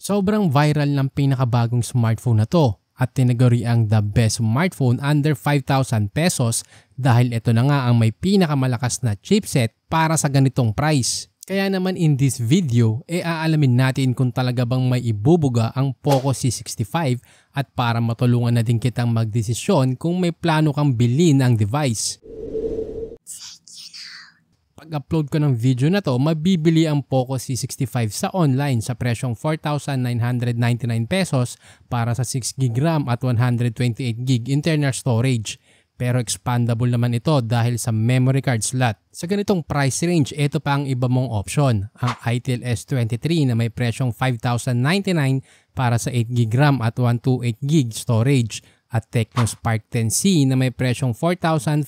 Sobrang viral ng pinakabagong smartphone na to at tinaguri ang the best smartphone under 5,000 pesos dahil ito na nga ang may pinakamalakas na chipset para sa ganitong price. Kaya naman in this video, aalamin natin kung talaga bang may ibubuga ang Poco C65 at para matulungan na din kitang magdesisyon kung may plano kang bilhin ang device. Pag-upload ko ng video na to, mabibili ang Poco C65 sa online sa presyong 4,999 pesos para sa 6GB RAM at 128GB internal storage. Pero expandable naman ito dahil sa memory card slot. Sa ganitong price range, ito pa ang iba mong option. Ang Itel S23 na may presyong 5,099 para sa 8GB RAM at 128GB storage. At Tecno Spark 10C na may presyong 4,589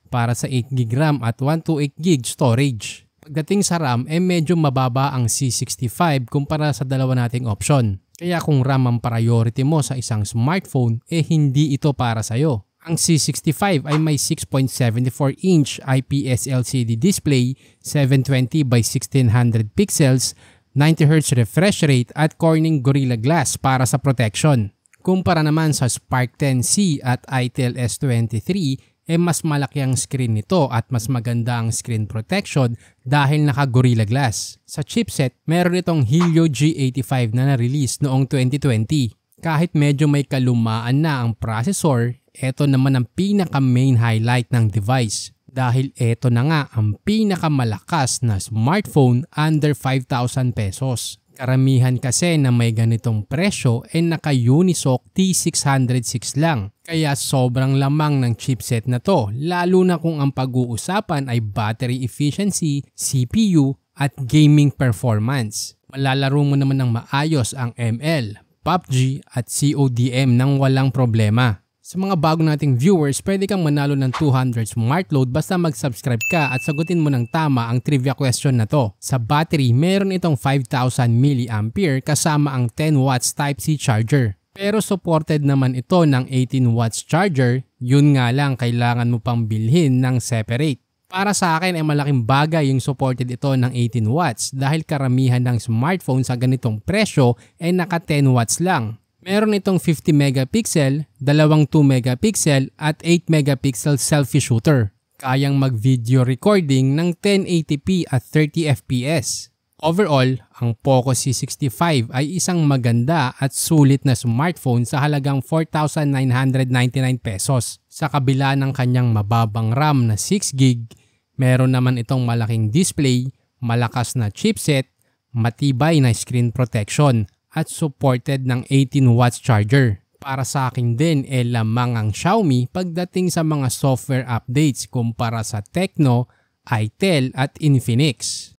para sa 8GB RAM at 128GB storage. Pagdating sa RAM, medyo mababa ang C65 kumpara sa dalawa nating option. Kaya kung RAM ang priority mo sa isang smartphone, hindi ito para sa'yo. Ang C65 ay may 6.74-inch IPS LCD display, 720 by 1600 pixels, 90Hz refresh rate at Corning Gorilla Glass para sa protection. Kumpara naman sa Spark 10C at Itel S23, mas malaki ang screen nito at mas maganda ang screen protection dahil naka-Gorilla Glass. Sa chipset, meron itong Helio G85 na na-release noong 2020. Kahit medyo may kalumaan na ang processor, ito naman ang pinaka-main highlight ng device. Dahil ito na nga ang pinakamalakas na smartphone under 5,000 pesos. Karamihan kasi na may ganitong presyo naka-Unisoc T606 lang. Kaya sobrang lamang ng chipset na to, lalo na kung ang pag-uusapan ay battery efficiency, CPU at gaming performance. Malalaro mo naman ng maayos ang ML, PUBG at CODM nang walang problema. Sa mga bago nating viewers, pwede kang manalo ng 200 smart load basta mag-subscribe ka at sagutin mo ng tama ang trivia question na to. Sa battery, meron itong 5,000 mAh kasama ang 10 watts Type-C charger. Pero supported naman ito ng 18 watts charger, yun nga lang kailangan mo pang bilhin ng separate. Para sa akin ay malaking bagay yung supported ito ng 18 watts dahil karamihan ng smartphone sa ganitong presyo naka 10 watts lang. Meron itong 50 megapixel, dalawang 2 megapixel at 8 megapixel selfie shooter. Kayang mag-video recording ng 1080p at 30 fps. Overall, ang Poco C65 ay isang maganda at sulit na smartphone sa halagang 4,999 pesos. Sa kabila ng kanyang mababang RAM na 6GB, meron naman itong malaking display, malakas na chipset, matibay na screen protection, at supported ng 18 watts charger. Para sa akin din lamang ang Xiaomi pagdating sa mga software updates kumpara sa Tecno, Itel at Infinix.